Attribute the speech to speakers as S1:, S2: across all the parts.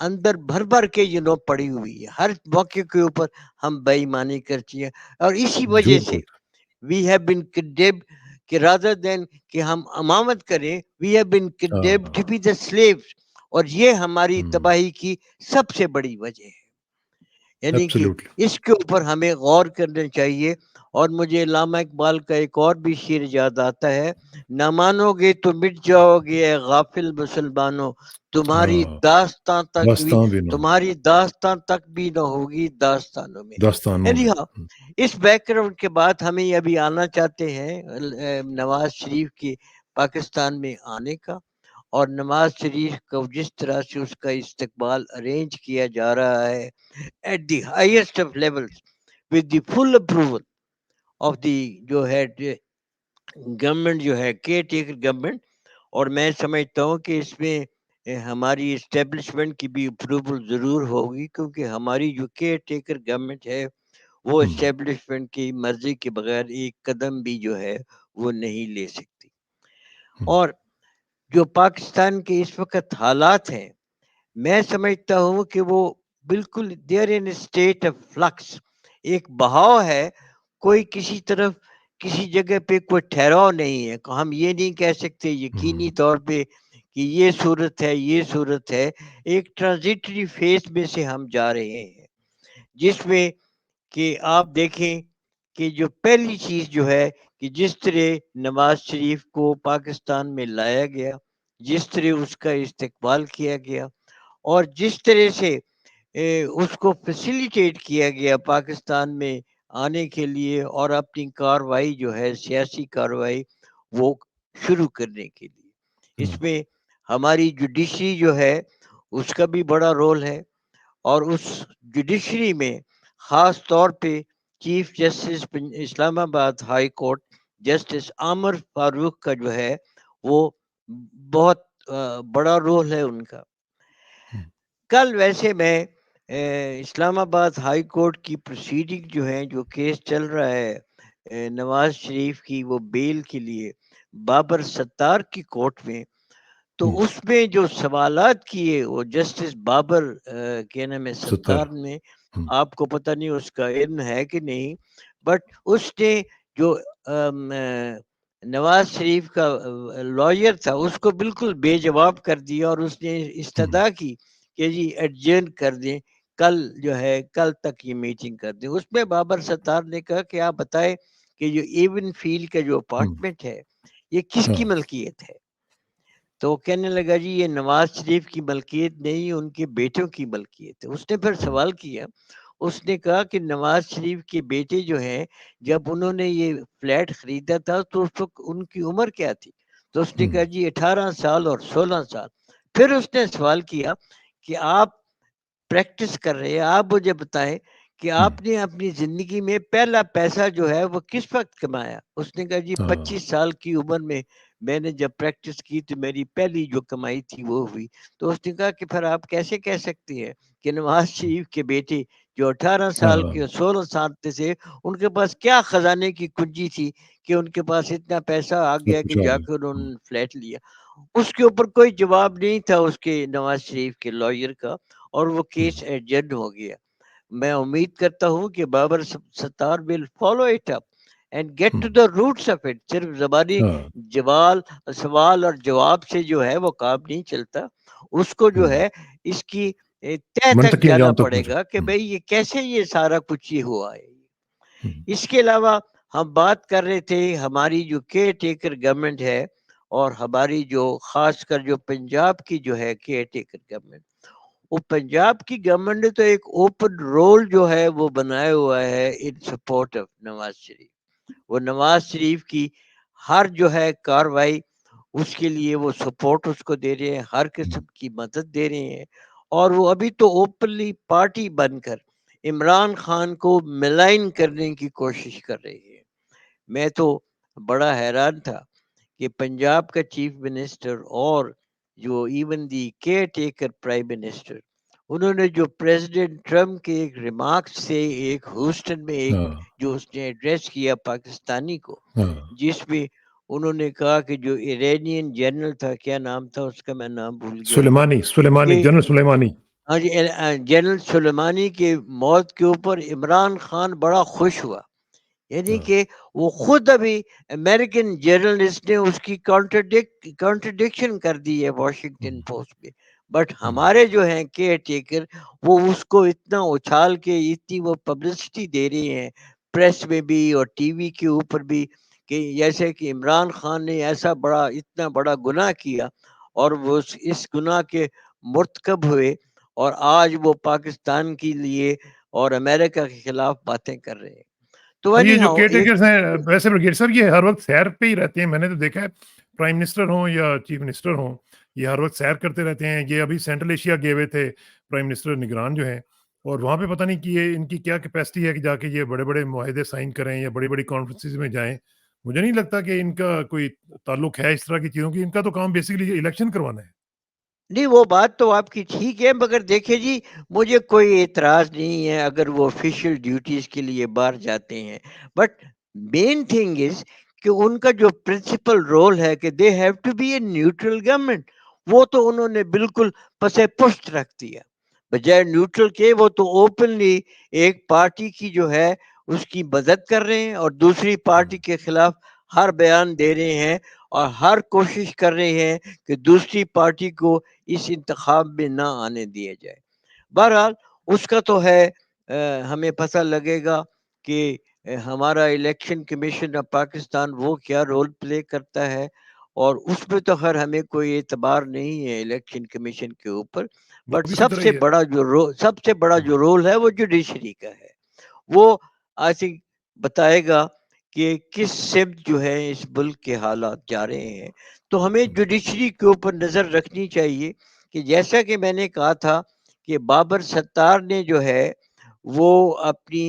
S1: اندر بھر بھر کے پڑی ہوئی ہے. ہر موقع کے اوپر ہم بے ایمانی کرتی ہیں, اور اسی وجہ
S2: جھوٹ
S1: سے
S2: بولتے
S1: we have been condemned کہ rather than کہ ہم امامت کریں, we have been condemned to
S2: ہاں
S1: be the slaves. اور یہ ہماری
S2: ہوں
S1: تباہی کی سب سے بڑی وجہ ہے. یعنی کہ
S2: ایبسلیوٹلی
S1: اس کے اوپر ہمیں غور کرنا چاہیے. اور مجھے علامہ اقبال کا ایک اور بھی شعر یاد آتا ہے, نہ مانو گے تو مٹ جاؤ گے اے غافل مسلمانوں, تمہاری
S2: ہاں
S1: تمہاری داستان تک بھی نہ ہوگی داستانوں میں.
S2: داستانوں
S1: یعنی
S2: میں
S1: ہاں, اس بیک گراؤنڈ کے بعد ہمیں ابھی آنا چاہتے ہیں نواز شریف کے پاکستان میں آنے کا, اور نواز شریف کو جس طرح سے اس کا استقبال ارینج کیا جا رہا ہے at the highest of levels with the full approval of the جو ہے گورنمنٹ, جو ہے کیئر ٹیکر گورنمنٹ. اور میں سمجھتا ہوں کہ اس میں ہماری اسٹیبلشمنٹ کی بھی اپروول ضرور ہوگی, کیونکہ ہماری جو کیئر ٹیکر گورنمنٹ ہے وہ اسٹیبلشمنٹ کی مرضی کے بغیر ایک قدم بھی جو ہے وہ نہیں لے سکتی. اور جو پاکستان کے اس وقت حالات ہیں, میں سمجھتا ہوں کہ وہ بالکل دیر ان اسٹیٹ آف فلکس, ایک بہاؤ ہے, کوئی کسی طرف کسی جگہ پہ کوئی ٹھہراؤ نہیں ہے. ہم یہ نہیں کہہ سکتے یقینی طور پہ کہ یہ صورت ہے یہ صورت ہے. ایک ٹرانزیٹری فیز میں سے ہم جا رہے ہیں, جس میں کہ آپ دیکھیں کہ جو پہلی چیز جو ہے کہ جس طرح نواز شریف کو پاکستان میں لایا گیا, جس طرح اس کا استقبال کیا گیا, اور جس طرح سے اس کو فیسیلیٹیٹ کیا گیا پاکستان میں آنے کے لیے, اور اپنی کاروائی جو ہے سیاسی کاروائی وہ شروع کرنے کے لیے. اس میں ہماری جوڈیشری جو ہے اس کا بھی بڑا رول ہے, اور اس جوڈیشری میں خاص طور پہ چیف جسٹس اسلام آباد ہائی کورٹ جسٹس عامر فاروق کا جو ہے وہ بہت بڑا رول ہے ان کا. کل ویسے میں اسلام آباد ہائی کورٹ کی پروسیڈنگ جو ہے, جو کیس چل رہا ہے نواز شریف کی وہ بیل کے لیے بابر ستار کی کورٹ میں, تو اس میں جو سوالات کیے وہ جسٹس بابر کیا نام ہے ستار نے, آپ کو پتہ نہیں اس کا علم ہے کہ نہیں, بٹ اس نے جو نواز شریف کا لائر تھا اس کو بالکل بے جواب کر دیا, اور اس نے استدعا کی کہ جی ایڈجرن کر دیں, کل جو ہے کل تک یہ میٹنگ کر دیں. اس میں بابر ستار نے کہا کہ آپ بتائیں کہ جو ایون فیلڈ کا جو اپارٹمنٹ ہے یہ کس کی ملکیت ہے؟ تو کہنے لگا جی یہ نواز شریف کی ملکیت نہیں, ان کے بیٹوں کی ملکیت ہے. اس نے پھر سوال کیا, اس نے کہا کہ نواز شریف کے بیٹے جو ہیں جب انہوں نے یہ فلیٹ خریدا تھا تو اس وقت ان کی عمر کیا تھی؟ تو اس نے کہا جی 18 سال اور 16 سال. پھر اس نے سوال کیا کہ آپ پریکٹس کر رہے ہیں, آپ مجھے بتائیں کہ آپ نے اپنی زندگی میں پہلا پیسہ جو ہے وہ کس وقت کمایا؟ اس نے کہا جی 25 سال کی عمر میں نے جب پریکٹس کی تو میری پہلی جو کمائی تھی وہ ہوئی. تو اس نے کہا کہ پھر آپ کیسے کہہ سکتے ہیں کہ نواز شریف کے بیٹے جو 18 سال کے 16 سال سے ان کے پاس کیا خزانے کی کنجی تھی کہ ان کے پاس اتنا پیسہ آ گیا کہ جا کر انہوں نے فلیٹ لیا؟ اس کے اوپر کوئی جواب نہیں تھا اس کے نواز شریف کے لائر کا, اور وہ کیس ایڈجرن ہو گیا. میں امید کرتا ہوں کہ بابر ستار will follow it up and get to the roots of it. صرف زبانی سوال اور جواب سے جو ہے وہ کام نہیں چلتا, اس کو جو ہے اس کی تہ تک جانا پڑے گا کہ بھئی یہ کیسے یہ سارا کچھ یہ ہوا ہے. اس کے علاوہ ہم بات کر رہے تھے ہماری جو کیئر ٹیکر گورنمنٹ ہے, اور ہماری جو خاص کر جو پنجاب کی جو ہے کیئر ٹیکر گورنمنٹ, وہ پنجاب کی گورنمنٹ نے تو ایک اوپن رول جو ہے وہ بنایا ہوا ہے in support of Nawaz Sharif. وہ نواز شریف کی ہر جو ہے کاروائی اس کے لیے وہ سپورٹ اس کو دے رہے ہیں, ہر قسم کی مدد دے رہے ہیں, اور وہ ابھی تو اوپنلی پارٹی بن کر عمران خان کو ملائن کرنے کی کوشش کر رہے ہیں. میں تو بڑا حیران تھا کہ پنجاب کا چیف منسٹر اور جو even the care taker prime minister, انہوں نے جو پریزیڈنٹ ٹرمپ کے ایک ریمارکس سے ایک ہیوسٹن میں ایک جو اس نے ایڈریس کیا پاکستانی کو, جس میں انہوں نے کہا کہ جو ایرانین جنرل تھا, کیا نام تھا اس کا, میں نام بھول گیا,
S2: سلیمانی جنرل سلیمانی.
S1: ہاں جی، جنرل سلیمانی کی موت کے اوپر عمران خان بڑا خوش ہوا، یعنی
S2: ہاں،
S1: کہ وہ خود ابھی امریکن جرنلسٹ نے اس کی کانٹرڈکشن کر دی ہے واشنگٹن
S2: ہوں،
S1: پوسٹ میں، بٹ
S2: ہوں،
S1: ہمارے جو ہیں کیئر ٹیکر وہ اس کو اتنا اچھال کے اتنی وہ پبلسٹی دے رہے ہیں پریس میں بھی اور ٹی وی کے اوپر بھی، کہ جیسے کہ عمران خان نے ایسا بڑا اتنا بڑا گناہ کیا اور وہ اس گناہ کے مرتکب ہوئے، اور آج وہ پاکستان کے لیے اور امریکہ کے خلاف باتیں کر رہے ہیں. تو
S2: یہ
S1: اینی
S2: جو
S1: ہاؤ
S2: کیئر
S1: ایک
S2: ٹیکرز ہیں ویسے برگیڈ صاحب یہ ہر وقت سیر پہ ہی رہتے ہیں، میں نے تو دیکھا ہے پرائم منسٹر ہوں یا چیف منسٹر ہوں یہ ہر وقت سیر کرتے رہتے ہیں. یہ ابھی سینٹرل ایشیا گئے ہوئے تھے پرائم منسٹر نگران جو ہیں، اور وہاں پہ پتہ نہیں کہ یہ ان کی کیا کیپیسٹی ہے کہ جا کے یہ بڑے بڑے معاہدے سائن کریں یا بڑی بڑی کانفرنسز میں جائیں. مجھے نہیں لگتا کہ ان کا کوئی تعلق ہے اس طرح کی چیزوں کی، ان کا تو کام بیسیکلی الیکشن کروانا ہے.
S1: نہیں، وہ بات تو آپ کی ٹھیک ہے، مگر دیکھیں جی مجھے کوئی اعتراض نہیں ہے اگر وہ آفیشیل ڈیوٹیز کے لیے باہر جاتے ہیں، بٹ مین تھنگ از کہ ان کا جو پرنسپل رول ہے کہ they have to be a neutral government, وہ تو انہوں نے بالکل پس پشت رکھ دیا. بجائے نیوٹرل کے وہ تو اوپنلی ایک پارٹی کی جو ہے اس کی مدد کر رہے ہیں اور دوسری پارٹی کے خلاف ہر بیان دے رہے ہیں اور ہر کوشش کر رہے ہیں کہ دوسری پارٹی کو اس انتخاب میں نہ آنے دیا جائے. بہرحال اس کا تو ہے، ہمیں پتہ لگے گا کہ ہمارا الیکشن کمیشن آف پاکستان وہ کیا رول پلے کرتا ہے، اور اس میں تو خیر ہمیں کوئی اعتبار نہیں ہے الیکشن کمیشن کے اوپر،
S2: وہ
S1: بٹ
S2: بھی اسی طرح ہی ہے.
S1: سب سے بڑا جو رول ہے وہ جوڈیشری کا ہے. وہ آئی تھنک بتائے گا کہ کس سمت جو ہے اس ملک کے حالات جا رہے ہیں. تو ہمیں جوڈیشری کے اوپر نظر رکھنی چاہیے کہ جیسا کہ میں نے کہا تھا کہ بابر ستار نے جو ہے وہ اپنی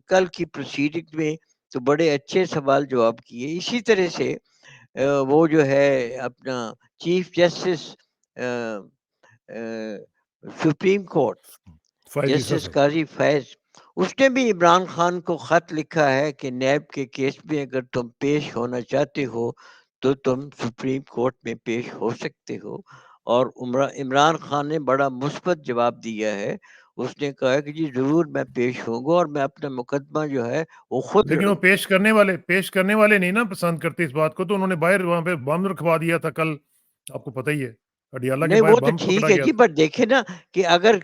S1: کل کی پروسیڈنگ میں تو بڑے اچھے سوال جواب کیے. اسی طرح سے وہ جو ہے اپنا چیف جسٹس سپریم کورٹ
S2: فائز عیسیٰ
S1: جسٹس
S2: صاحب.
S1: قاضی فیض، اس نے بھی عمران خان کو خط لکھا ہے کہ نیب کے کیس میں اگر تم پیش ہونا چاہتے ہو تو تم سپریم کورٹ میں پیش ہو سکتے ہو، اور عمران خان نے بڑا مثبت جواب دیا ہے. اس نے کہا کہ جی ضرور میں پیش ہوں گا اور میں اپنا مقدمہ جو ہے وہ خود
S2: لیکن وہ
S1: لڑوں گا.
S2: پیش کرنے والے نہیں نا پسند کرتے اس بات کو، تو انہوں نے باہر وہاں پہ بم رکھوا دیا تھا کل، آپ کو پتہ ہی ہے اڈیالہ کے
S1: نہیں
S2: باہر
S1: وہ تو
S2: بم
S1: ٹھیک
S2: پکڑا
S1: ہے
S2: گیا
S1: جی،
S2: تھا.
S1: پر دیکھیں نا کہ اگر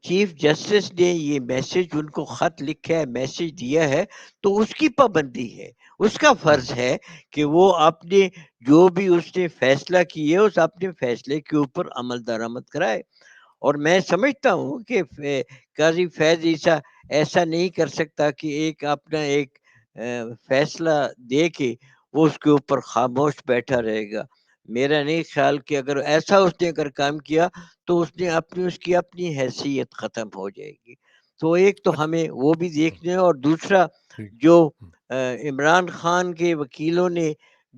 S1: چیف جسٹس نے یہ میسج ان کو خط لکھا ہے، میسج دیا ہے، تو اس کی پابندی ہے، اس کا فرض ہے کہ وہ اپنے جو بھی اس نے فیصلہ کیے اس اپنے فیصلے کے اوپر عمل درآمد کرائے. اور میں سمجھتا ہوں کہ قاضی فیض عیسیٰ ایسا نہیں کر سکتا کہ ایک اپنا ایک فیصلہ دے کے وہ اس کے اوپر خاموش بیٹھا رہے گا. میرا نہیں خیال کہ اگر ایسا اس نے اگر کام کیا تو اس کی اپنی حیثیت ختم ہو جائے گی. تو ایک تو
S2: اچھا،
S1: ہمیں وہ بھی دیکھنا ہے، اور دوسرا
S2: ٹھیک.
S1: جو عمران خان کے وکیلوں نے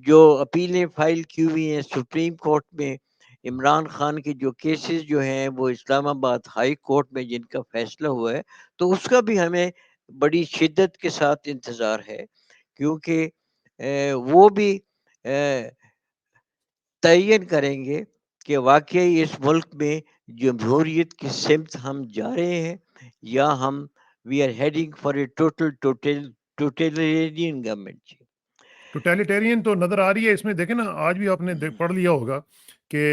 S1: جو اپیلیں فائل کی ہوئی ہیں سپریم کورٹ میں، عمران خان کے جو کیسز جو ہیں وہ اسلام آباد ہائی کورٹ میں جن کا فیصلہ ہوا ہے، تو اس کا بھی ہمیں بڑی شدت کے ساتھ انتظار ہے، کیونکہ وہ بھی تعین کریں گے کہ واقعی اس ملک میں جمہوریت کی سمت ہم جا رہے ہیں یا ہم we are heading for a totalitarian government.
S2: Totalitarian تو نظر آ رہی ہے اس میں. دیکھیں نا آج بھی آپ نے پڑھ لیا ہوگا کہ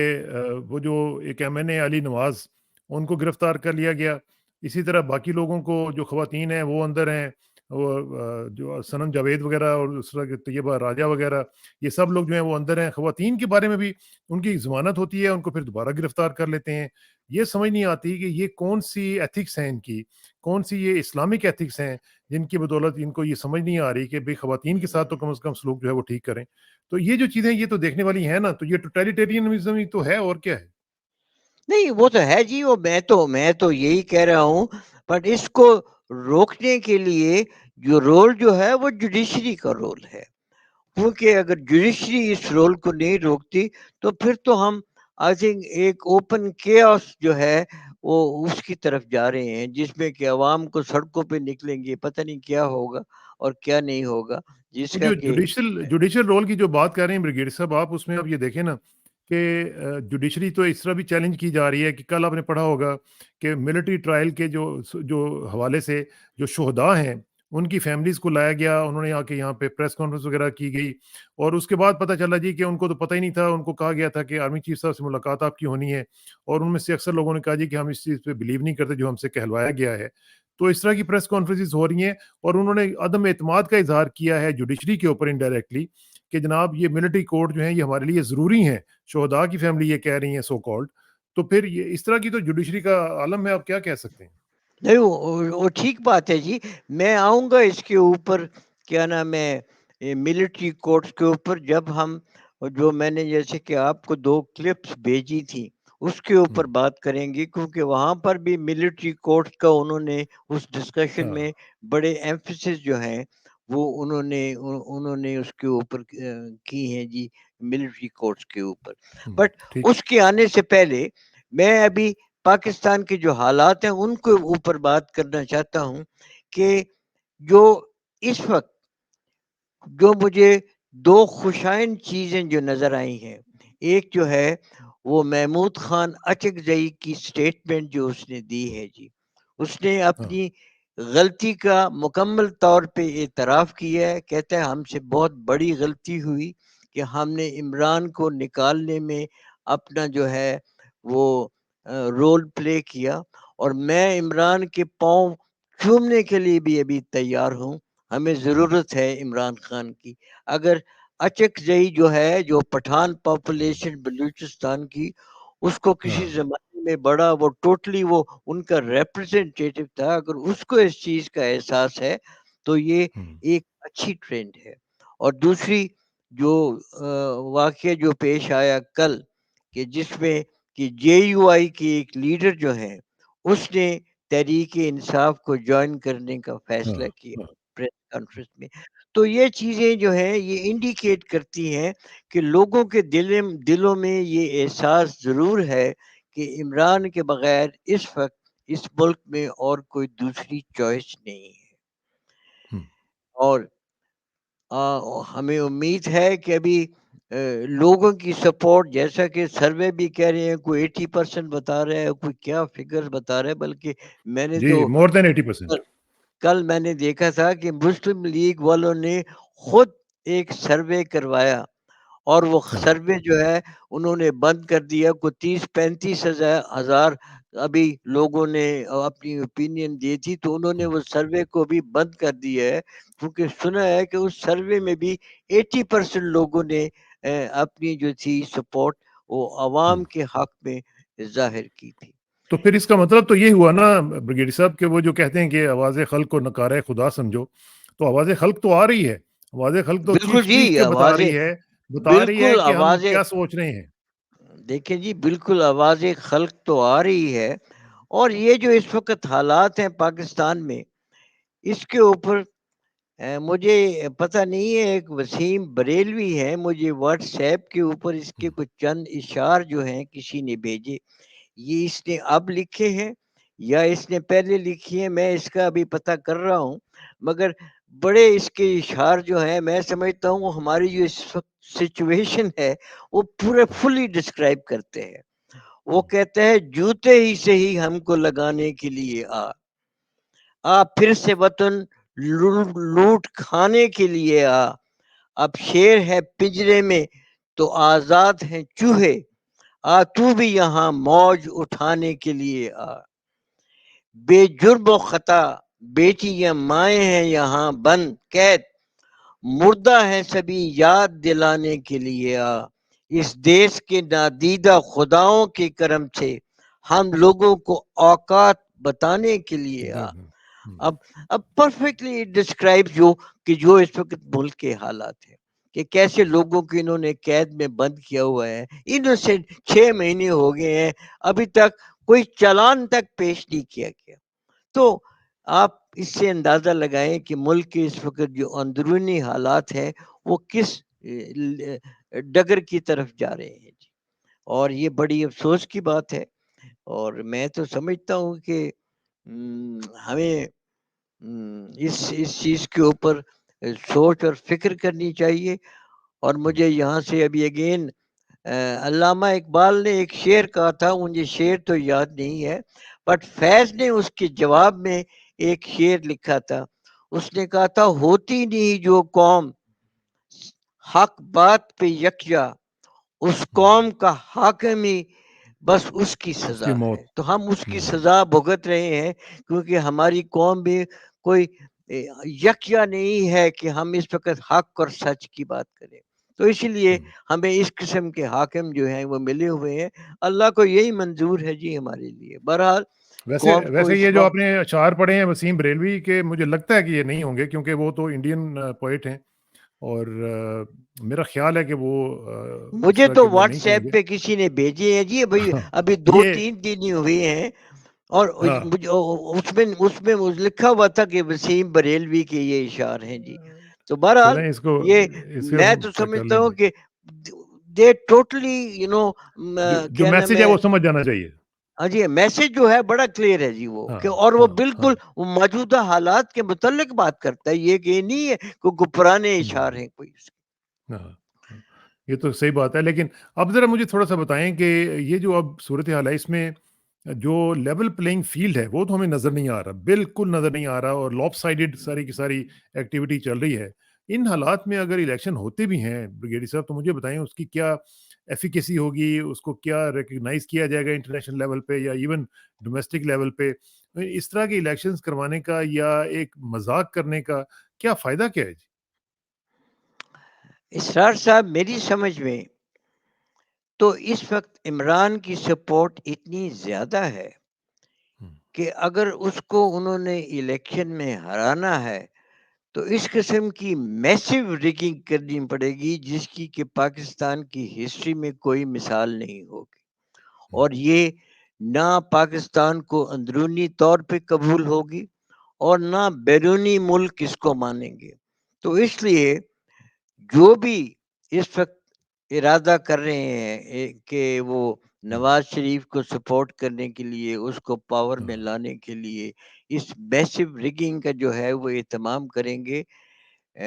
S2: وہ جو ایک ایم این اے علی نواز ان کو گرفتار کر لیا گیا. اسی طرح باقی لوگوں کو جو خواتین ہیں وہ اندر ہیں، وہ جو سنم جاوید وغیرہ اور اس طرح کے طیبہ راجہ وغیرہ، یہ سب لوگ جو ہیں وہ اندر ہیں. خواتین کے بارے میں بھی ان کی ضمانت ہوتی ہے، ان کو پھر دوبارہ گرفتار کر لیتے ہیں. یہ سمجھ نہیں آتی کہ یہ کون سی ایتھکس ہیں ان کی، کون سی یہ اسلامک ایتھکس ہیں جن کی بدولت ان کو یہ سمجھ نہیں آ رہی کہ بھئی خواتین کے ساتھ تو کم از کم سلوک جو ہے وہ ٹھیک کریں. تو یہ جو چیزیں یہ تو دیکھنے والی ہیں نا، تو یہ ٹوٹیلیٹیرینزم ہی تو ہے، اور کیا ہے.
S1: نہیں وہ تو ہے جی، وہ میں تو یہی کہہ رہا ہوں، بٹ اس کو روکنے کے لیے جو رول جو ہے وہ جوڈیشری کا رول ہے، کیونکہ اگر جوڈیشری اس رول کو نہیں روکتی تو پھر تو ہم آئی تھنک ایک اوپن کیوس جو ہے وہ اس کی طرف جا رہے ہیں، جس میں کہ عوام کو سڑکوں پہ نکلیں گے، پتہ نہیں کیا ہوگا اور کیا نہیں ہوگا، جس
S2: وہ
S1: کا
S2: جو
S1: کہ
S2: جوڈیشل رول کی جو بات کر رہے ہیں بریگیڈ صاحب آپ، اس میں اب یہ دیکھیں نا کہ جوڈیشری تو اس طرح بھی چیلنج کی جا رہی ہے کہ کل آپ نے پڑھا ہوگا کہ ملٹری ٹرائل کے جو حوالے سے جو شہداء ہیں ان کی فیملیز کو لایا گیا، انہوں نے آ کے یہاں پہ پریس کانفرنس وغیرہ کی گئی، اور اس کے بعد پتہ چلا جی کہ ان کو تو پتہ ہی نہیں تھا، ان کو کہا گیا تھا کہ آرمی چیف صاحب سے ملاقات آپ کی ہونی ہے، اور ان میں سے اکثر لوگوں نے کہا جی کہ ہم اس چیز پہ بلیو نہیں کرتے جو ہم سے کہلوایا گیا ہے۔ تو اس طرح کی پریس کانفرنسز ہو رہی ہیں، اور انہوں نے عدم اعتماد کا اظہار کیا ہے جوڈیشری کے اوپر انڈائریکٹلی کہ جناب یہ ملٹری کورٹ جو ہیں یہ ہمارے لیے ضروری ہیں، شہداء کی فیملی یہ کہہ رہی ہیں سو کالڈ۔ تو پھر یہ اس طرح کی تو جوڈیشری کا عالم ہے، آپ کیا کہہ سکتے ہیں؟
S1: نہیں وہ ٹھیک بات ہے جی، میں آؤں گا اس کے اوپر، کیا نام ہے، ملٹری کورٹس کے اوپر، جب ہم جو میں نے جیسے کہ آپ کو 2 کلپس بھیجی تھی اس کے اوپر
S2: ہوں،
S1: بات کریں گے، کیونکہ وہاں پر بھی ملٹری کورٹس کا انہوں نے اس ڈسکشن
S2: ہاں،
S1: میں بڑے ایمفیسس جو ہیں وہ انہوں نے اس کے اوپر کی ہیں جی، ملٹری کورٹس کے اوپر۔ بٹ
S2: ٹھیک ہے۔
S1: اس کے آنے سے پہلے میں ابھی پاکستان کے جو حالات ہیں ان کے اوپر بات کرنا چاہتا ہوں کہ جو اس وقت جو مجھے 2 خوشائن چیزیں جو نظر آئی ہیں، ایک جو ہے وہ محمود خان اچکزئی کی سٹیٹمنٹ جو اس نے دی ہے جی، اس نے
S2: ہاں،
S1: اپنی غلطی کا مکمل طور پہ اعتراف کیا ہے، کہتا ہے ہم سے بہت بڑی غلطی ہوئی کہ ہم نے عمران کو نکالنے میں اپنا جو ہے وہ رول پلے کیا، اور میں عمران کے پاؤں چومنے کے لیے بھی ابھی تیار ہوں، ہمیں ضرورت ہے عمران خان کی۔ اگر اچکزئی جو ہے جو پٹھان پاپولیشن بلوچستان کی، اس کو کسی
S2: ہاں،
S1: زمانے میں بڑا وہ ٹوٹلی وہ ان کا ریپرزینٹیٹو تھا، اگر اس کو اس چیز کا احساس ہے تو یہ
S2: ہوں،
S1: ایک اچھی ٹرینڈ ہے۔ اور دوسری جو واقعہ جو پیش آیا کل کہ جس میں کہ جے یو آئی کی ایک لیڈر جو ہے اس نے تحریک انصاف کو جوائن کرنے کا
S2: ہاں،
S1: فیصلہ کیا
S2: ہاں،
S1: پریس کانفرنس میں، تو یہ چیزیں جو ہیں یہ انڈیکیٹ کرتی ہیں کہ لوگوں کے دلوں میں یہ احساس ضرور ہے کہ عمران کے بغیر اس وقت اس ملک میں اور کوئی دوسری چوائس نہیں ہے۔
S2: ہوں۔
S1: اور ہمیں امید ہے کہ ابھی لوگوں کی سپورٹ، جیسا کہ سروے بھی کہہ رہے ہیں، کوئی 80% بتا رہے ہیں، کوئی کیا فگر بتا رہے ہیں، بلکہ میں نے
S2: جی،
S1: تو
S2: مور دین 80%۔
S1: کل میں نے دیکھا تھا کہ مسلم لیگ والوں نے خود ایک سروے کروایا، اور وہ
S2: ہاں،
S1: سروے جو ہے انہوں نے بند کر دیا، کوئی 30-35 ہزار ابھی لوگوں نے اپنی اوپینین دی تھی، تو انہوں نے
S2: ہوں،
S1: وہ سروے کو بھی بند کر دیا ہے، کیونکہ سنا ہے کہ اس سروے میں بھی 80% لوگوں نے اپنی جو تھی سپورٹ وہ عوام
S2: ہوں۔
S1: کے حق میں ظاہر کی تھی۔
S2: تو پھر اس کا مطلب تو یہ ہوا نا بریگیڈی صاحب کہ وہ جو کہتے ہیں کہ آواز خلق کو نکارہ خدا سمجھو، تو آواز خلق تو آ رہی ہے، آواز خلق تو
S1: بالکل
S2: چیخ
S1: جی،
S2: چیخ کے
S1: آوازیں
S2: بتا رہی ہے
S1: بالکل
S2: کہ ہم
S1: آوازیں
S2: کیا سوچ رہے ہیں۔
S1: دیکھیں جی، بالکل آواز خلق تو آ رہی ہے، اور یہ جو اس وقت حالات ہیں پاکستان میں، اس کے اوپر مجھے پتہ نہیں ہے، ایک وسیم بریلوی ہے، مجھے واٹس ایپ کے اوپر اس کے
S2: ہوں،
S1: کچھ چند اشعار جو ہیں کسی نے بھیجے، یہ اس نے اب لکھے ہیں یا اس نے پہلے لکھی ہیں، میں اس کا ابھی پتہ کر رہا ہوں، مگر بڑے اس کے اشعار جو ہیں میں سمجھتا ہوں ہماری جو اس وقت سچویشن ہے وہ پورے
S2: ہوں،
S1: فلی ڈسکرائب کرتے ہیں۔ وہ
S2: ہوں،
S1: کہتے ہیں جوتے ہی سے ہی ہم کو لگانے کے لیے پھر سے وطن لوٹ کھانے کے لیے اب شیر ہے پنجرے میں تو آزاد ہیں چوہے، تو بھی یہاں موج اٹھانے کے لیے بے جرم و خطا بیٹی یا مائیں ہیں یہاں بند قید، مردہ ہے سبھی یاد دلانے کے لیے اس دیش کے نادیدہ خداؤں کے کرم سے ہم لوگوں کو اوقات بتانے کے لیے
S2: ہوں،
S1: اب اب پرفیکٹلی ڈسکرائب جو اس وقت ملک کے حالات ہیں کہ کیسے لوگوں کو انہوں نے قید میں بند کیا ہوا ہے، انہوں سے 6 مہینے ہو گئے ہیں، ابھی تک کوئی چالان تک پیش نہیں کیا گیا۔ تو آپ اس سے اندازہ لگائیں کہ ملک کے اس وقت جو اندرونی حالات ہیں وہ کس ڈگر کی طرف جا رہے ہیں جی، اور یہ بڑی افسوس کی بات ہے، اور میں تو سمجھتا ہوں کہ ہمیں اس چیز کے اوپر سوچ اور فکر کرنی چاہیے۔ اور مجھے یہاں سے ابھی اگین علامہ اقبال نے ایک شعر کہا تھا، مجھے شعر تو یاد نہیں ہے، بٹ فیض نے اس کے جواب میں ایک شعر لکھا تھا. اس نے کہا تھا، ہوتی نہیں جو قوم حق بات پہ یکجا، اس قوم کا حاکم ہی بس اس کی
S2: اس کی
S1: سزا ہے.
S2: موت.
S1: تو ہم اس کی سزا بھگت رہے ہیں، کیونکہ ہماری قوم بھی کوئی یکجا نہیں ہے کہ ہم اس وقت حق اور سچ کی بات کریں. تو اسی لیے ہمیں اس قسم کے حاکم جو ہیں وہ ملے ہوئے ہیں. اللہ کو یہی منظور ہے جی ہمارے لیے. بہرحال قوم کو
S2: ویسے
S1: اس
S2: یہ جو آپ
S1: وقت،
S2: نے اشعار پڑھے ہیں وسیم بریلوی کے، مجھے لگتا ہے کہ یہ نہیں ہوں گے، کیونکہ وہ تو انڈین پوئٹ ہیں، اور میرا خیال ہے کہ وہ اس
S1: مجھے
S2: طرح
S1: تو
S2: کے وہ نہیں
S1: واٹس
S2: کہیں
S1: ایپ
S2: گے.
S1: پہ کسی نے بھیجے ہیں جی، ابھی
S2: ہاں،
S1: ابھی دو
S2: یہ
S1: تین دن ہی ہوئے ہیں، اور
S2: ہاں
S1: مجھے اس میں لکھا ہوا تھا کہ وسیم بریلوی کے یہ اشعار ہیں جی. تو بہرحال
S2: چلیں اس کو
S1: یہ میں
S2: ہم
S1: تو
S2: چیک کر
S1: سمجھتا
S2: لیں
S1: ہوں
S2: گے.
S1: کہ دے ٹوٹلی
S2: جو
S1: کیا نام
S2: میسج ہے
S1: ہے.
S2: وہ سمجھ جانا چاہیے.
S1: ہاں جی، میسج جو ہے بڑا کلیئر ہے جی وہ،
S2: ہاں
S1: کہ اور وہ
S2: ہاں ہاں
S1: بالکل وہ موجودہ حالات کے متعلق بات کرتا ہے، یہ کہ نہیں ہے کوئی پرانے اشعار ہیں کوئی.
S2: ہاں ہاں، یہ تو صحیح بات ہے. لیکن اب ذرا مجھے تھوڑا سا بتائیں کہ یہ جو اب صورت حال ہے، اس میں جو لیول پلینگ فیلڈ ہے وہ تو ہمیں نظر نہیں آ رہا، بالکل نظر نہیں آ رہا، اور لاپ سائڈڈ ساری کی ساری ایکٹیویٹی چل رہی ہے. ان حالات میں اگر الیکشن ہوتے بھی ہیں بریگیڈی صاحب، تو مجھے بتائیں اس کی کیا ایفیکیسی ہوگی، اس کو کیا ریکگنائز کیا جائے گا انٹرنیشنل لیول پہ یا ایون ڈومیسٹک لیول پہ؟ اس طرح کے الیکشنز کروانے کا یا ایک مذاق کرنے کا کیا فائدہ کیا ہے جی؟
S1: اسرار صاحب، میری سمجھ میں تو اس وقت عمران کی سپورٹ اتنی زیادہ ہے کہ اگر اس کو انہوں نے الیکشن میں ہرانا ہے تو اس قسم کی میسیو ریگنگ کرنی پڑے گی جس کی کہ پاکستان کی ہسٹری میں کوئی مثال نہیں ہوگی. اور یہ نہ پاکستان کو اندرونی طور پہ قبول ہوگی اور نہ بیرونی ملک اس کو مانیں گے. تو اس لیے جو بھی اس وقت ارادہ کر رہے ہیں کہ وہ نواز شریف کو سپورٹ کرنے کے لیے، اس کو پاور میں لانے کے لیے اس میسیو ریگنگ کا جو ہے وہ اہتمام کریں گے،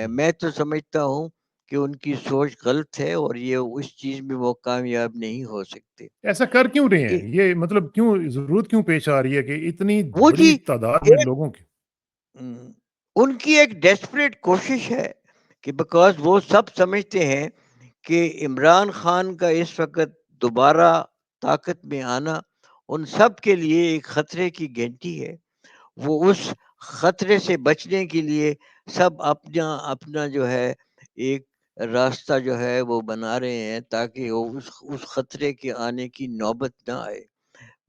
S1: میں تو سمجھتا ہوں کہ ان کی سوچ غلط ہے اور یہ اس چیز میں وہ کامیاب نہیں ہو سکتے.
S2: ایسا کر کیوں رہے ہیں یہ؟ مطلب کیوں ضرورت کیوں پیش آ رہی ہے کہ اتنی
S1: وہ
S2: بڑی
S1: جی
S2: تعداد میں
S1: ایک
S2: لوگوں کی؟
S1: ان کی ایک ڈیسپریٹ کوشش ہے کہ بیکاز وہ سب سمجھتے ہیں کہ عمران خان کا اس وقت دوبارہ طاقت میں آنا ان سب کے لیے ایک خطرے کی گھنٹی ہے. وہ اس خطرے سے بچنے کے لیے سب اپنا اپنا جو ہے ایک راستہ جو ہے وہ بنا رہے ہیں تاکہ اس خطرے کے آنے کی نوبت نہ آئے.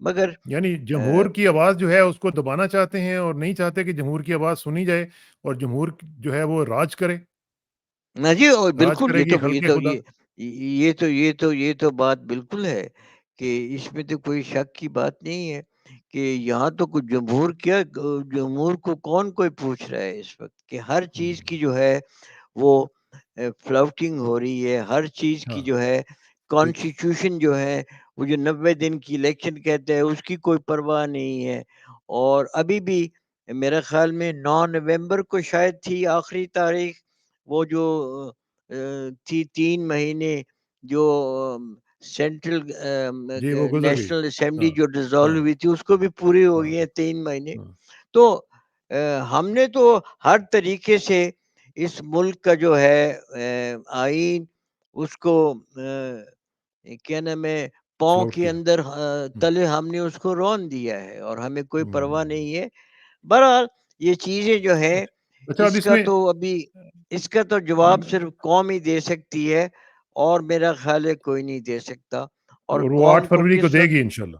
S1: مگر
S2: یعنی جمہور کی آواز جو ہے اس کو دبانا چاہتے ہیں، اور نہیں چاہتے کہ جمہور کی آواز سنی جائے اور جمہور جو ہے وہ راج کرے.
S1: نہ جی، اور
S2: راج
S1: بالکل
S2: کرے
S1: یہ
S2: گی
S1: تو یہ
S2: خلق
S1: تو
S2: خدا.
S1: یہ تو بات بالکل ہے کہ اس میں تو کوئی شک کی بات نہیں ہے کہ یہاں تو کچھ جمہور کیا، جمہور کو کون کوئی پوچھ رہا ہے اس وقت کہ ہر چیز کی جو ہے وہ فلاؤٹنگ ہو رہی ہے، ہر چیز کی
S2: ہاں
S1: جو ہے
S2: ٹھیک.
S1: کانسٹیٹیوشن جو ہے وہ جو 90 دن کی الیکشن کہتے ہیں اس کی کوئی پرواہ نہیں ہے. اور ابھی بھی میرے خیال میں 9 نومبر کو شاید تھی آخری تاریخ، وہ جو تھی 3 مہینے جو سینٹرل
S2: جی وہ گزر گئی.
S1: نیشنل اسمبلی
S2: ہاں
S1: جو ڈیزالو
S2: ہاں
S1: ہوئی تھی اس کو بھی پوری ہو
S2: ہاں
S1: گئی ہیں 3 مہینے.
S2: ہاں
S1: تو ہم نے تو ہر طریقے سے اس ملک کا جو ہے آئین اس کو کیا نام ہے پاؤں
S2: فلاؤٹ
S1: کے
S2: کیا.
S1: اندر تلے ہم نے اس کو رون دیا ہے اور ہمیں کوئی پرواہ
S2: ہوں.
S1: نہیں ہے. بہرحال یہ چیزیں جو ہے
S2: اچھا اب
S1: اس
S2: اس
S1: کا
S2: میں
S1: تو ابھی اس کا تو جواب صرف قوم ہی دے سکتی ہے اور میرا خیال ہے کوئی نہیں دے سکتا. اور
S2: اور وہ
S1: قوم
S2: 8
S1: کو
S2: فروری کو
S1: کس
S2: دے
S1: وقت
S2: گی انشاءاللہ.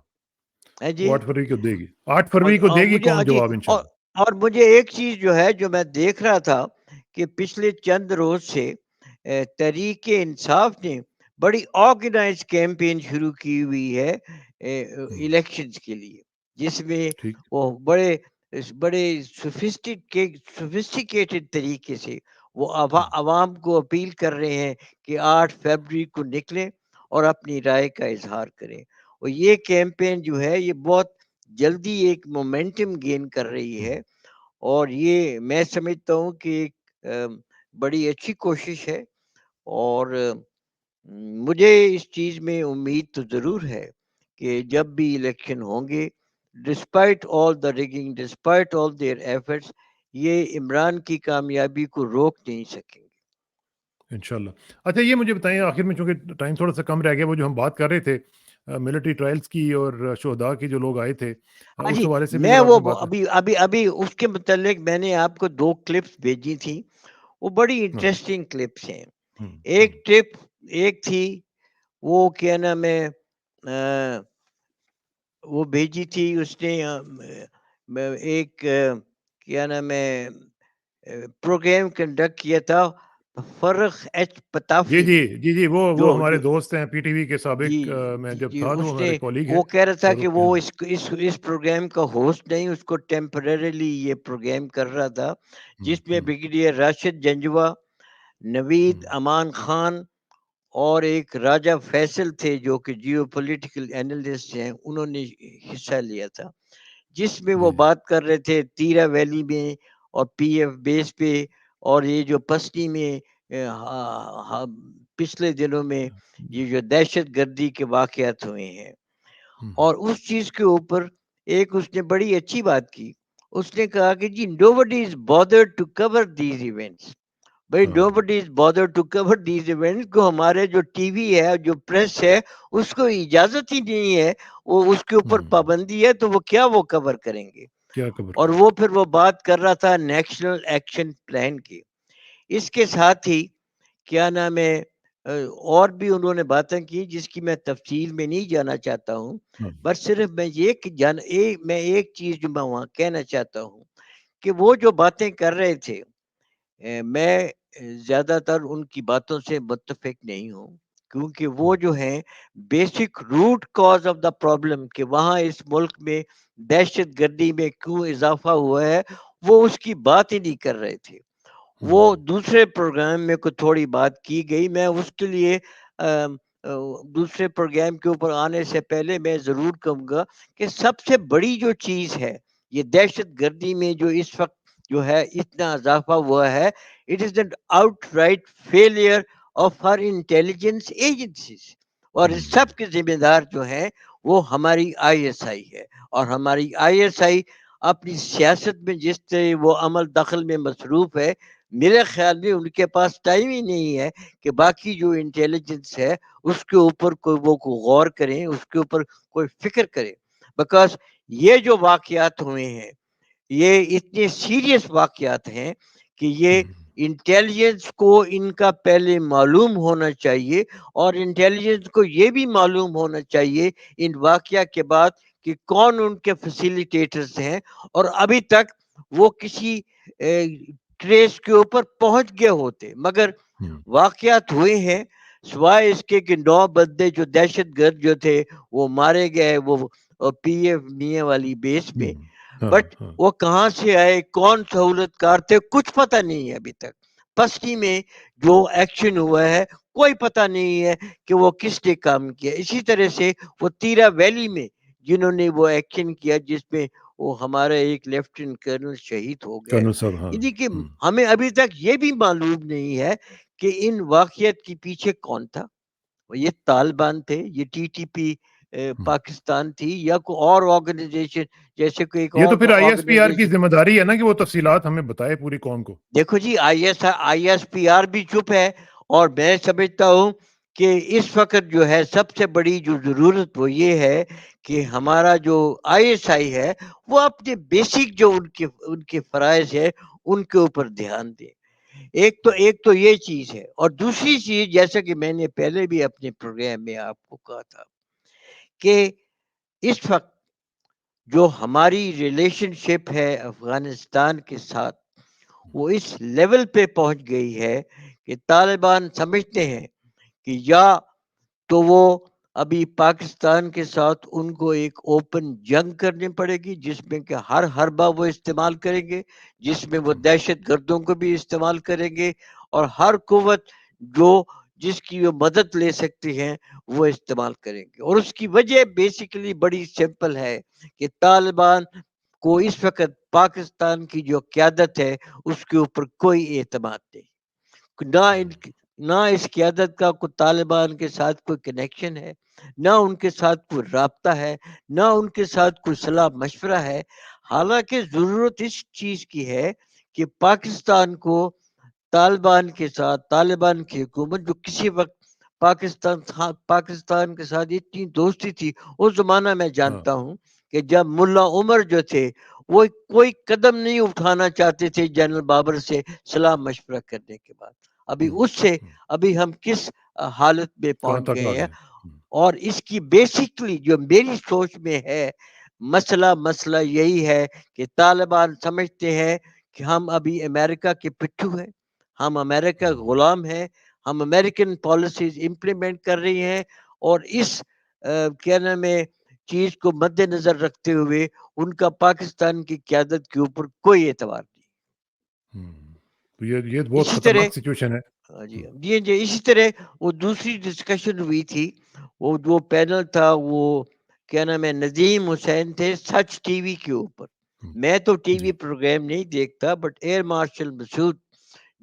S1: ہے جی.
S2: وہ 8 فروری کو دے گی، 8 فروری کو دے گی
S1: مجھے
S2: قوم
S1: جی
S2: جواب انشاءاللہ.
S1: اور مجھے ایک چیز جو ہے جو میں دیکھ رہا تھا کہ پچھلے چند روز سے تحریک انصاف نے بڑی آرگنائز کیمپین شروع کی ہوئی ہے الیکشنز کے لیے، جس میں
S2: ٹھیک.
S1: وہ بڑے سوفسٹیکیٹڈ طریقے سے وہ عوام کو اپیل کر رہے ہیں کہ 8 فروری کو نکلیں اور اپنی رائے کا اظہار کریں. اور یہ کیمپین جو ہے یہ بہت جلدی ایک مومنٹم گین کر رہی ہے اور یہ میں سمجھتا ہوں کہ ایک بڑی اچھی کوشش ہے. اور مجھے اس چیز میں امید تو ضرور ہے کہ جب بھی الیکشن ہوں گے، despite all the rigging, despite all their efforts, یہ عمران کی کامیابی کو روک نہیں سکیں گے۔
S2: انشاءاللہ۔ اچھا یہ مجھے بتائیں آخر میں، چونکہ ٹائم تھوڑا سا کم رہ گیا، وہ جو ہم بات کر رہے تھے ملٹری ٹرائلز کی اور شہداء کے جو لوگ آئے تھے،
S1: ہاں
S2: اس
S1: جی،
S2: حوالے سے بھی
S1: میں
S2: ذرا
S1: وہ
S2: اپنی بات
S1: ابھی اس کے متعلق میں نے آپ کو 2 کلپس بھیجی تھی، وہ بڑی
S2: ہاں۔
S1: انٹرسٹنگ کلپس ہیں۔
S2: ہوں، ہوں۔
S1: ایک ٹرپ ایک تھی، وہ کیا نام ہے، وہ بھیجی تھی اس نے، ایک کیا نام ہے، پروگرام کنڈکٹ کیا تھا فرخ ایچ
S2: جی
S1: پتافی
S2: جی
S1: نے،
S2: جی جی، وہ
S1: جو
S2: ہمارے
S1: جو
S2: دوست ہیں پی ٹی وی کے
S1: جی
S2: سابق، میں
S1: جی
S2: جب
S1: جی
S2: تھا تو وہ
S1: اس نے،
S2: ہمارے کولیگ ہیں
S1: وہ کہہ رہا تھا کہ
S2: شاہ رخ
S1: وہ
S2: کے۔ ہاں۔
S1: اس پروگرام کا ہوسٹ نہیں، اس کو ٹیمپرریلی یہ پروگرام کر رہا تھا،
S2: ہوں،
S1: جس میں
S2: ہوں،
S1: بریگیڈیئر راشد جنجوا، نوید
S2: ہوں،
S1: امان خان اور ایک راجہ فیصل تھے جو کہ جیو پولیٹیکل اینالسٹ ہیں، انہوں نے حصہ لیا تھا، جس میں وہ
S2: جی جی۔
S1: بات کر رہے تھے تیرا ویلی میں اور پی ایف بیس پہ، اور یہ جو پسنی میں پچھلے دنوں میں یہ جو دہشت گردی کے واقعات ہوئے ہیں،
S2: ہوں،
S1: اور اس چیز کے اوپر ایک اس نے بڑی اچھی بات کی، اس نے کہا کہ جی nobody is bothered to cover these events، بھائی
S2: ہاں،
S1: nobody is bothered to cover these events، کو ہمارے جو ٹی وی ہے، جو پریس ہے، اس کو اجازت ہی نہیں ہے، وہ اس کے اوپر
S2: ہوں۔
S1: پابندی ہے، تو وہ کیا وہ کور کریں گے؟
S2: کیا خبر
S1: اور
S2: کریں؟
S1: وہ پھر وہ بات کر رہا تھا نیشنل ایکشن پلان کی۔ اس کے ساتھ ہی کیا نام ہے، اور بھی انہوں نے باتیں کی جس کی میں تفصیل میں نہیں جانا چاہتا ہوں،
S2: ہاں،
S1: بس صرف میں میں ایک چیز جو میں وہاں کہنا چاہتا ہوں کہ وہ جو باتیں کر رہے تھے، میں زیادہ تر ان کی باتوں سے متفق نہیں ہوں، کیونکہ وہ
S2: ہوں،
S1: جو ہیں basic root cause of the problem کہ وہاں اس ملک میں دہشت گردی میں کیوں اضافہ ہوا ہے، وہ اس کی بات ہی نہیں کر رہے تھے۔
S2: ہوں،
S1: وہ دوسرے پروگرام میں کوئی تھوڑی بات کی گئی، میں اس کے لیے دوسرے پروگرام کے اوپر آنے سے پہلے میں ضرور کہوں گا کہ سب سے بڑی جو چیز ہے یہ دہشت گردی میں جو اس وقت جو ہے اتنا اضافہ ہوا ہے، it is an out right failure of her intelligence agencies, اور اس
S2: ہوں،
S1: سب کے ذمہ دار جو ہیں وہ ہماری آئی ایس آئی ہے، اور ہماری آئی ایس آئی اپنی سیاست میں جس طرح وہ عمل دخل میں مصروف ہے، میرے خیال میں ان کے پاس ٹائم ہی نہیں ہے کہ باقی جو انٹیلیجنس ہے اس کے اوپر کوئی غور کریں، اس کے اوپر کوئی فکر کریں، بیکاز یہ جو واقعات ہوئے ہیں یہ اتنے سیریس واقعات ہیں کہ یہ
S2: ہوں،
S1: انٹیلیجنس کو ان کا پہلے معلوم ہونا چاہیے، اور انٹیلیجنس کو یہ بھی معلوم ہونا چاہیے ان واقعہ کے بعد کہ کون ان کے فیسیلیٹیٹرز ہیں، اور ابھی تک وہ کسی ٹریس کے اوپر پہنچ گئے ہوتے، مگر
S2: ہوں،
S1: واقعات ہوئے ہیں، سوائے اس کے کہ 9 بندے جو دہشت گرد جو تھے وہ مارے گئے، وہ پی ایف میاں والی بیس
S2: ہوں،
S1: میں،
S2: ہاں،
S1: بٹ
S2: ہاں،
S1: وہ کہاں سے آئے، کون سہولت کار تھے، کچھ پتہ نہیں ہے ابھی تک۔ پسٹی میں جو ایکشن ہوا ہے کوئی پتہ نہیں ہے کہ وہ کس نے کام کیا، اسی طرح سے وہ تیرا ویلی میں جنہوں نے وہ ایکشن کیا جس میں وہ ہمارا ایک لیفٹیننٹ کرنل شہید ہو گئے،
S2: کرنل صاحب، ہاں۔
S1: یعنی کہ
S2: ہوں،
S1: ہمیں ابھی تک یہ بھی معلوم نہیں ہے کہ ان واقعات کے پیچھے کون تھا، یہ طالبان تھے، یہ ٹی ٹی پی
S2: ہوں۔
S1: پاکستان تھی، یا کوئی اور آرگنائزیشن، جیسے کوئی ایک
S2: یہ
S1: اور
S2: تو پھر آئی ایس پی آر کی
S1: آرگنائزیشن۔
S2: ذمہ داری ہے نا کہ وہ تفصیلات ہمیں بتائے پوری قوم کو۔
S1: دیکھو جی آئی ایس پی آر بھی چپ ہے، اور میں سمجھتا ہوں کہ اس وقت جو ہے سب سے بڑی جو ضرورت وہ یہ ہے کہ ہمارا جو آئی ایس آئی ہے وہ اپنے بیسک جو ان کے فرائض ہے ان کے اوپر دھیان دے۔ ایک تو یہ چیز ہے، اور دوسری چیز جیسا کہ میں نے پہلے بھی اپنے پروگرام میں آپ کو کہا تھا کہ اس وقت جو ہماری ریلیشن شپ ہے افغانستان کے ساتھ، وہ اس لیول پہ پہنچ گئی ہے کہ طالبان سمجھتے ہیں کہ یا تو وہ ابھی پاکستان کے ساتھ ان کو ایک اوپن جنگ کرنی پڑے گی جس میں کہ ہر حربہ وہ استعمال کریں گے، جس میں وہ دہشت گردوں کو بھی استعمال کریں گے، اور ہر قوت جو جس کی وہ مدد لے سکتی ہیں وہ استعمال کریں گے، اور اس کی وجہ بیسیکلی بڑی سمپل ہے کہ طالبان کو اس وقت پاکستان کی جو قیادت ہے اس کے اوپر کوئی اعتماد نہیں، نہ ان نہ اس قیادت کا کوئی طالبان کے ساتھ کوئی کنیکشن ہے، نہ ان کے ساتھ کوئی رابطہ ہے، نہ ان کے ساتھ کوئی صلاح مشورہ ہے۔ حالانکہ ضرورت اس چیز کی ہے کہ پاکستان کو طالبان کے ساتھ، طالبان کی حکومت جو کسی وقت پاکستان کے ساتھ اتنی دوستی تھی، اس زمانہ میں
S2: ہاں
S1: جانتا ہوں کہ جب ملا عمر جو تھے وہ کوئی قدم نہیں اٹھانا چاہتے تھے جنرل بابر سے صلاح مشورہ کرنے کے بعد۔ ابھی
S2: ہوں،
S1: اس سے
S2: ہوں،
S1: ابھی ہم کس حالت میں
S2: کہاں
S1: پہنچ
S2: تک آ
S1: گئے ہیں،
S2: گئے؟
S1: اور اس کی بیسکلی جو میری سوچ میں ہے مسئلہ یہی ہے کہ طالبان سمجھتے ہیں کہ ہم ابھی امریکہ کے پٹھو ہیں، ہم امریکہ کے غلام ہیں، ہم امریکن پالیسیز امپلیمنٹ کر رہی ہیں، اور اس کیا نام ہے چیز کو مد نظر رکھتے ہوئے ان کا پاکستان کی قیادت کے اوپر کوئی اعتبار نہیں۔
S2: تو یہ بہت
S1: اسی طرح
S2: خطرناک سچویشن ہے۔
S1: ہاں جی اسی طرح وہ دوسری ڈسکشن ہوئی تھی، وہ جو پینل تھا وہ کیا نام ہے ندیم حسین تھے سچ ٹی وی کے اوپر۔ میں تو ٹی
S2: جی
S1: وی پروگرام نہیں دیکھتا، بٹ ایئر مارشل مسعود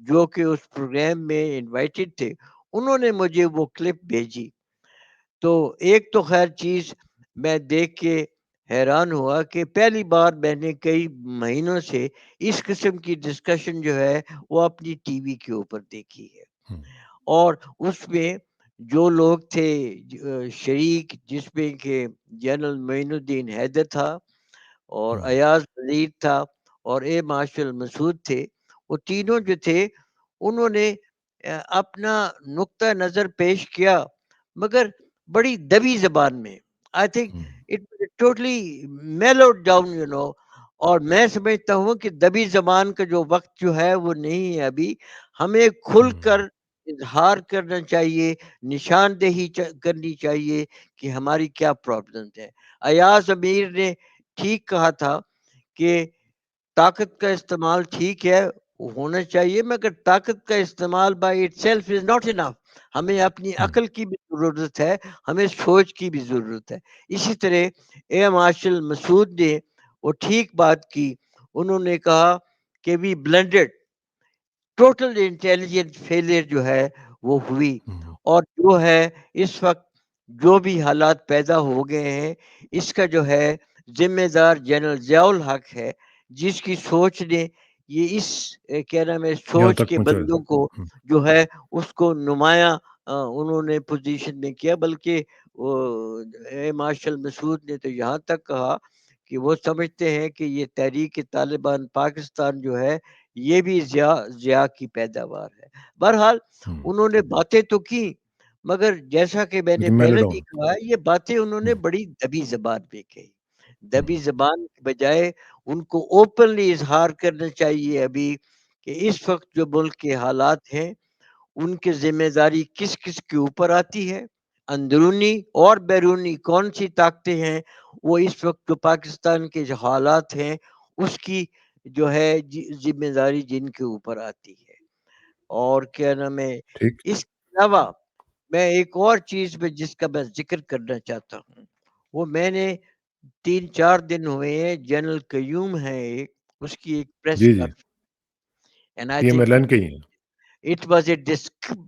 S1: جو کہ اس پروگرام میں انوائٹڈ تھے، انہوں نے مجھے وہ کلپ بھیجی۔ تو ایک تو خیر چیز میں دیکھ کے حیران ہوا کہ پہلی بار میں نے کئی مہینوں سے اس قسم کی ڈسکشن جو ہے وہ اپنی ٹی وی کے اوپر دیکھی ہے، اور اس میں جو لوگ تھے شریک، جس میں کہ جنرل معین الدین حیدر تھا، اور ایاز وزیر تھا، اور اے مارشل مسعود تھے۔ وہ تینوں جو تھے انہوں نے اپنا نقطہ نظر پیش کیا، مگر بڑی دبی زبان میں۔ I think it totally melted down اور میں سمجھتا ہوں کہ دبی زبان کا جو وقت جو ہے وہ نہیں ہے ابھی، ہمیں کھل کر اظہار کرنا چاہیے، نشاندہی کرنی چاہیے کہ ہماری کیا پرابلمز ہیں۔ ایاز امیر نے ٹھیک کہا تھا کہ طاقت کا استعمال ٹھیک ہے، ہونا چاہیے، مگر طاقت کا استعمال by it self is not enough. ہمیں اپنی عقل کی بھی ضرورت ہے، ہمیں سوچ کی بھی ضرورت ہے۔ اسی طرح اے مارشل مسعود نے وہ ٹھیک بات کی، انہوں نے کہا کہ وی بلینڈڈ، ٹوٹل انٹیلیجنٹ فیلئر جو ہے وہ ہوئی، اور جو ہے اس وقت جو بھی حالات پیدا ہو گئے ہیں اس کا جو ہے ذمہ دار جنرل ضیاء الحق ہے، جس کی سوچ نے یہ اس کیا نام ہے
S2: یہاں
S1: سوچ
S2: تک
S1: کے
S2: پہنچایا۔
S1: بندوں کو جو ہے اس کو نمایاں انہوں نے پوزیشن میں کیا، بلکہ مارشل مسعود نے تو یہاں تک کہا کہ وہ سمجھتے ہیں کہ یہ تحریک طالبان پاکستان جو ہے یہ بھی ضیاء کی پیداوار ہے۔ بہرحال انہوں نے باتیں تو کی، مگر جیسا کہ میں نے
S2: لیکن میلے
S1: پہلے بھی
S2: ڈاؤن۔
S1: کہا یہ باتیں انہوں نے بڑی دبی زبان میں کہی۔ دبی زبان کے بجائے ان کو اوپنلی اظہار کرنا چاہیے ابھی کہ اس وقت جو ملک کے حالات ہیں ان کی ذمہ داری کس کس کے اوپر آتی ہے، اندرونی اور بیرونی کون سی طاقتیں ہیں وہ اس وقت جو پاکستان کے جو حالات ہیں اس کی جو ہے ذمہ داری جن کے اوپر آتی ہے۔ اور کیا نام ہے
S2: ٹھیک۔
S1: اس کے علاوہ میں ایک اور چیز میں جس کا میں ذکر کرنا چاہتا ہوں، وہ میں نے 3-4 دن ہوئے ہیں، جنرل قیوم ہے ایک، اس کی ایک پریس
S2: جی جی،
S1: conference, and I
S2: P M
S1: think
S2: L N کے ہی ہیں۔
S1: It was a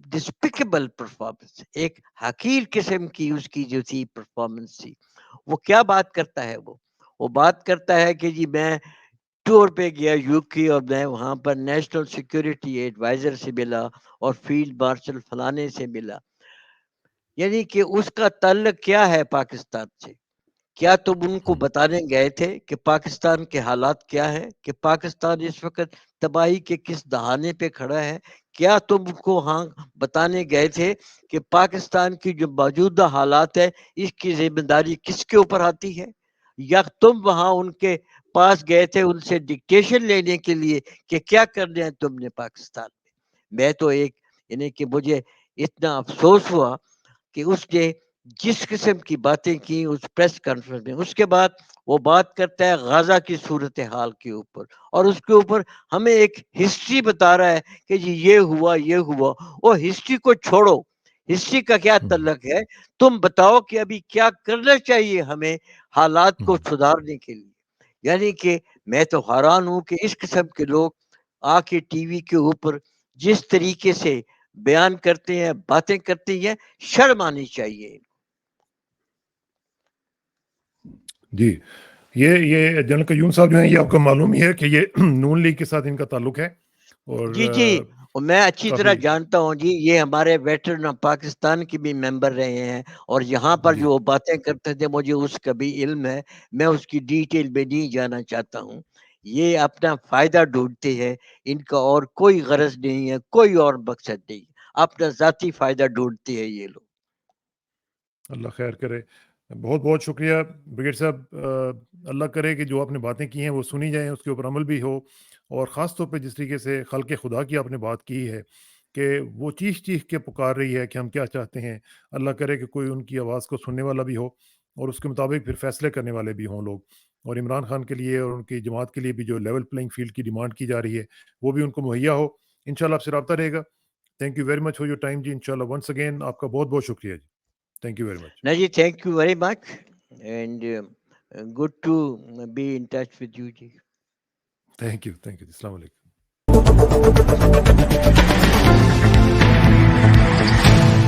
S1: despicable performance, ایک حقیر قسم کی اس کی جو تھی پرفارمنس تھی۔ وہ کیا بات کرتا ہے، وہ بات کرتا ہے کہ جی میں ٹور پہ گیا یو کے، اور میں وہاں پر نیشنل سیکیورٹی ایڈوائزر سے ملا اور فیلڈ مارشل فلانے سے ملا۔ یعنی کہ اس کا تعلق کیا ہے پاکستان سے؟ کیا تم ان کو بتانے گئے تھے کہ پاکستان کے حالات کیا ہے، کہ پاکستان اس وقت تباہی کے کس دہانے پہ کھڑا ہے؟ کیا تم کو ہاں بتانے گئے تھے کہ پاکستان کی جو موجودہ حالات ہے اس کی ذمہ داری کس کے اوپر آتی ہے؟ یا تم وہاں ان کے پاس گئے تھے ان سے ڈکٹیشن لینے کے لیے کہ کیا کرنا ہے تم نے پاکستان میں تو ایک یعنی کہ مجھے اتنا افسوس ہوا کہ اس نے جس قسم کی باتیں کی اس پریس کانفرنس میں، اس کے بعد وہ بات کرتا ہے غزہ کی صورتحال کے اوپر، اور اس کے اوپر ہمیں ایک ہسٹری بتا رہا ہے کہ جی یہ ہوا۔ وہ ہسٹری کو چھوڑو، ہسٹری کا کیا تعلق ہے؟ تم بتاؤ کہ ابھی کیا کرنا چاہیے ہمیں حالات کو سدھارنے کے لیے۔ یعنی کہ میں تو حیران ہوں کہ اس قسم کے لوگ آ کے ٹی وی کے اوپر جس طریقے سے بیان کرتے ہیں, باتیں کرتے ہیں, شرم آنی چاہیے.
S2: جی یہ جنرل قیوم صاحب جو ہیں یہ آپ کو معلوم ہی ہے کہ یہ نون لیگ کے ساتھ ان کا تعلق ہے اور
S1: جی جی, اور میں اچھی طرح
S2: کافی
S1: جانتا ہوں جی, یہ ہمارے ویٹرن آف پاکستان کے بھی ممبر رہے ہیں, اور یہاں پر
S2: جی
S1: جو وہ باتیں کرتے تھے مجھے اس کا بھی علم ہے, میں اس کی ڈیٹیل میں نہیں جانا چاہتا ہوں. یہ اپنا فائدہ ڈھونڈتے ہیں, ان کا اور کوئی غرض نہیں ہے, کوئی اور مقصد نہیں, اپنا ذاتی فائدہ ڈھونڈتے ہیں یہ لوگ.
S2: اللہ خیر کرے. بہت بہت شکریہ بریگیڈ صاحب. اللہ کرے کہ جو آپ نے باتیں کی ہیں وہ سنی جائیں, اس کے اوپر عمل بھی ہو, اور خاص طور پہ جس طریقے سے خلق خدا کی آپ نے بات کی ہے کہ وہ چیخ چیخ کے پکار رہی ہے کہ ہم کیا چاہتے ہیں. اللہ کرے کہ کوئی ان کی آواز کو سننے والا بھی ہو اور اس کے مطابق پھر فیصلے کرنے والے بھی ہوں لوگ. اور عمران خان کے لیے اور ان کی جماعت کے لیے بھی جو لیول پلینگ فیلڈ کی ڈیمانڈ کی جا رہی ہے وہ بھی ان کو مہیا ہو. انشاءاللہ آپ سے رابطہ رہے گا. Thank you very much for your time جی. انشاءاللہ ونس اگین آپ کا بہت بہت شکریہ جی. Thank you very much.
S1: No, ji, thank you very much, and good to be in touch with you, ji.
S2: Thank you السلام علیکم.